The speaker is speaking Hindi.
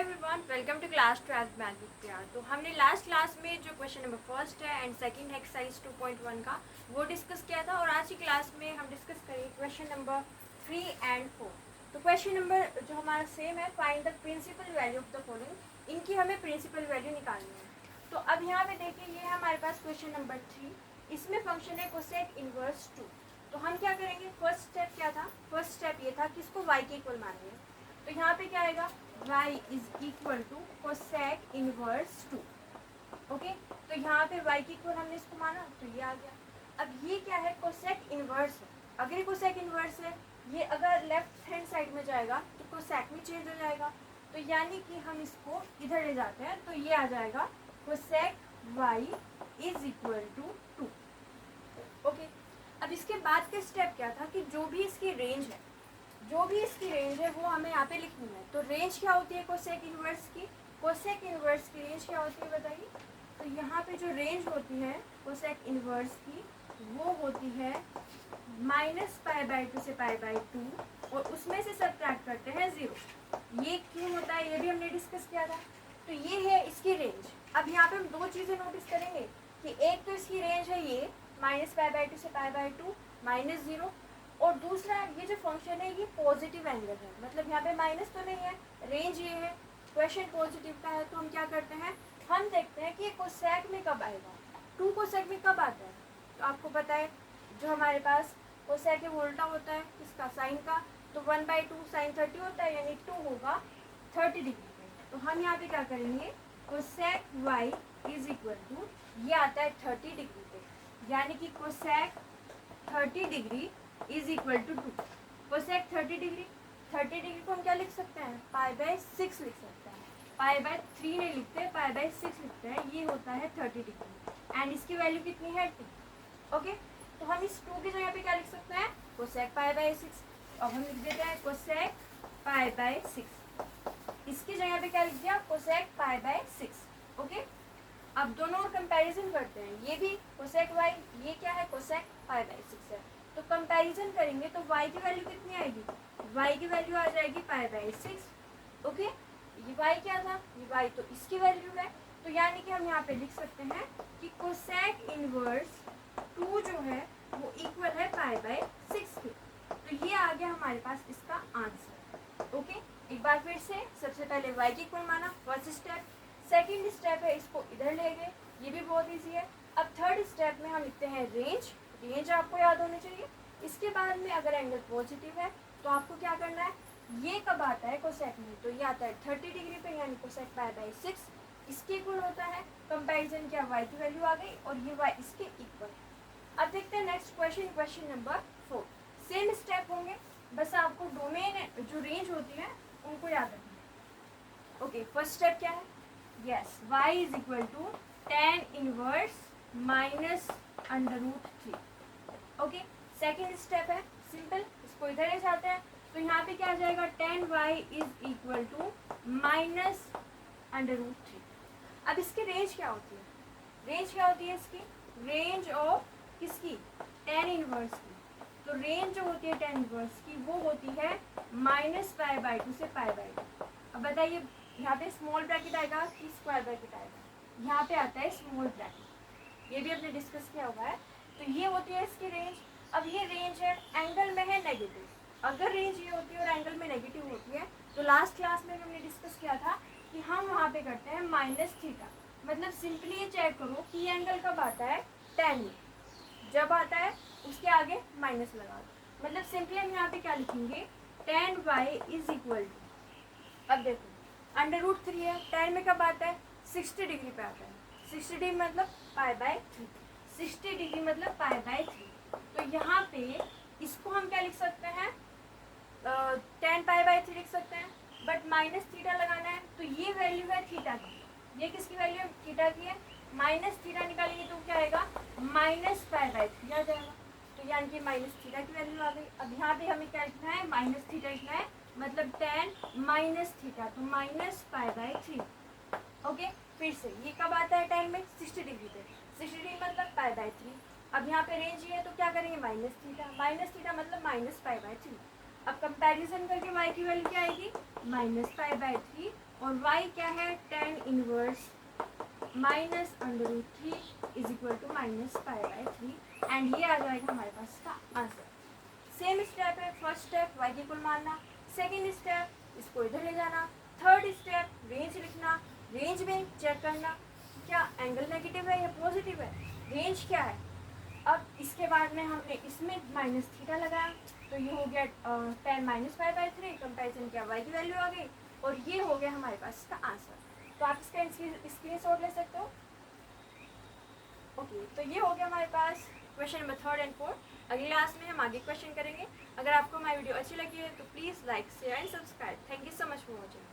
Everyone, welcome to class 12 math with प्यार। तो हमने लास्ट क्लास में जो क्वेश्चन नंबर फर्स्ट है एंड सेकंड एक्सरसाइज 2.1 का वो डिस्कस किया था, और आज की क्लास में हम डिस्कस करेंगे क्वेश्चन नंबर 3 एंड 4। तो क्वेश्चन नंबर जो हमारा सेम है, find the principal value of the following. इनकी हमें प्रिंसिपल वैल्यू निकालनी है। तो अब यहाँ पे देखिए, ये है हमारे पास क्वेश्चन नंबर 3। इसमें फंक्शन है कोसेक इनवर्स 2। तो हम क्या करेंगे, फर्स्ट स्टेप क्या था, फर्स्ट स्टेप ये था कि इसको y के इक्वल मानेंगे। तो यहाँ पे क्या आएगा, y is equal to cosec inverse 2। Okay, तो यहाँ पे y के इक्वल हमने इसको माना तो ये आ गया। अब ये क्या है, कोसेक इनवर्स है। अगर ये कोसेक इनवर्स है, ये अगर लेफ्ट हैंड साइड में जाएगा तो कोसेक में चेंज हो जाएगा। तो यानी कि हम इसको इधर ले जाते हैं तो ये आ जाएगा cosec y is equal to 2। Okay, अब इसके बाद का स्टेप क्या था कि जो भी इसकी रेंज है वो हमें यहाँ पे लिखनी है। तो रेंज क्या होती है कोसेक इनवर्स की, कोसेक इनवर्स की रेंज क्या होती है बताइए। तो यहाँ पे जो रेंज होती है कोसेक इनवर्स की वो होती है -π/2 से π/2, और उसमें से सब्ट्रैक्ट करते हैं 0। ये क्यों होता है ये भी हमने डिस्कस किया था। तो ये है इसकी रेंज। अब यहाँ पे हम दो चीज़ें नोटिस करेंगे कि एक तो इसकी रेंज है ये -π/2 से π/2 -0, और दूसरा ये जो फंक्शन है ये पॉजिटिव एंगल है, मतलब यहाँ पे माइनस तो नहीं है, रेंज ये है, क्वेश्चन पॉजिटिव का है। तो हम क्या करते हैं, हम देखते हैं कि ये कोसेक में कब आएगा, 2 कोसेक में कब आता है। तो आपको पता है जो हमारे पास कोसेक है वो उल्टा होता है इसका साइन का, तो 1/2 साइन 30 होता है, यानी 2 होगा 30 डिग्री पे। तो हम यहाँ पे क्या करेंगे, cosec y is equal to ये आता है 30 डिग्री पे, यानी कि cosec 30 degree is equal to 2। Cosec 30 degree को हम क्या लिख सकते हैं, π/6 लिख सकते हैं। π/3 नहीं लिखते, π/6 लिखते हैं। ये होता है 30 डिग्री एंड इसकी वैल्यू कितनी है 2। ओके, तो हम इस 2 की जगह पे क्या लिख सकते हैं, कोसेक π/6। अब हम लिख देते हैं कोसेक π/6। इसकी जगह पे क्या लिख दिया, कोसेक π/6। ओके, अब दोनों और कंपैरिजन करते हैं। ये भी कोसेक y, ये क्या है कोसेक π/6 है। तो कंपैरिजन करेंगे तो y की वैल्यू कितनी आएगी, y की वैल्यू आ जाएगी π/6। ओके, ये y क्या था, ये y तो इसकी वैल्यू है। तो यानी कि हम यहाँ पे लिख सकते हैं कि कोसेक इनवर्स 2 जो है वो इक्वल है π/6 के। तो ये आ गया हमारे पास इसका आंसर। ओके, एक बार फिर से, सबसे पहले y की इक्वल माना, फर्स्ट स्टेप। सेकेंड स्टेप है इसको इधर ले गए, ये भी बहुत ईजी है। अब थर्ड स्टेप में हम लिखते हैं रेंज आपको याद होनी चाहिए। इसके बाद में अगर एंगल पॉजिटिव है तो आपको क्या करना है, ये कब आता है कोसेक में, तो ये आता है 30 डिग्री पे, यानी कोसेक π/6 इसके इक्वल होता है। कंपैरिजन किया, y की वैल्यू आ गई और ये y इसके इक्वल है। अब देखते हैं next question, question number 4। Same step होंगे, बस आपको डोमेन जो रेंज होती है उनको याद रखना है। ओके, फर्स्ट स्टेप क्या है, yes, y is equal to tan inverse -√3। Okay, second step है सिंपल, इसको इधर ले जाते हैं तो यहाँ पे क्या आ जाएगा, tan y is equal to -√3। अब इसकी रेंज क्या होती है, रेंज क्या होती है इसकी, रेंज ऑफ किसकी, tan इनवर्स की। तो रेंज जो होती है tan इनवर्स की वो होती है -π/2 से π/2। अब बताइए यहाँ पे स्मॉल ब्रैकेट आएगा कि स्क्वायर ब्रैकेट आएगा, यहाँ पे आता है स्मॉल ब्रैकेट, ये भी आपने डिस्कस किया हुआ है। तो ये होती है इसकी रेंज। अब ये रेंज है, एंगल में है नेगेटिव। अगर रेंज ये होती है और एंगल में नेगेटिव होती है तो लास्ट क्लास में हमने डिस्कस किया था कि हम वहाँ पे करते हैं -θ। मतलब सिंपली ये चेक करो कि ये एंगल कब आता है, tan में जब आता है उसके आगे माइनस लगा दो। मतलब सिंपली हम यहाँ पे क्या लिखेंगे, tan y is equal to, अब देखो √3 है, tan में कब आता है, 60 डिग्री पे आता है। 60 डिग्री मतलब π/3, 60 डिग्री मतलब π/3। तो यहाँ पे इसको हम क्या लिख सकते हैं, tan π/3 लिख सकते हैं, बट -θ लगाना है। तो ये वैल्यू है थीटा की, ये किसकी वैल्यू है, थीटा की है। -θ निकालेंगे तो क्या आएगा, -π/3 आ जाएगा। तो यानी कि -θ की वैल्यू आ गई। अब यहाँ पे हमें क्या लिखना है, -θ लिखना है, मतलब tan -θ, तो -π/3। ओके, फिर से ये कब आता है tan में, 60 डिग्री पे, 60 डिग्री मतलब π/3। अब यहाँ पे रेंज ये है तो क्या करेंगे, -θ मतलब -π/3। अब कंपैरिजन करके y की वैल्यू क्या आएगी, -π/3 और y क्या है, tan inverse minus √3 is equal to -π/3 and ये आ जाएगा हमारे पास इसका आंसर। सेम स्टेप है, फर्स्ट स्टेप y की इक्वल मानना, सेकेंड स्टेप इसको इधर ले जाना, थर्ड स्टेप रेंज लिखना, रेंज में चेक करना क्या एंगल नेगेटिव है या पॉजिटिव है, रेंज क्या है। अब इसके बाद में हमने इसमें -θ लगाया तो ये हो गया tan -π/3, कंपेरिजन किया y की वैल्यू आ गई और ये हो गया हमारे पास इसका आंसर। तो आप इसका स्क्रीनशॉट ले सकते हो। ओके, तो ये हो गया हमारे पास क्वेश्चन नंबर 3 एंड 4। अगली क्लास में हम आगे क्वेश्चन करेंगे। अगर आपको हमारी वीडियो अच्छी लगी है तो please like share and subscribe. Thank you so much for watching.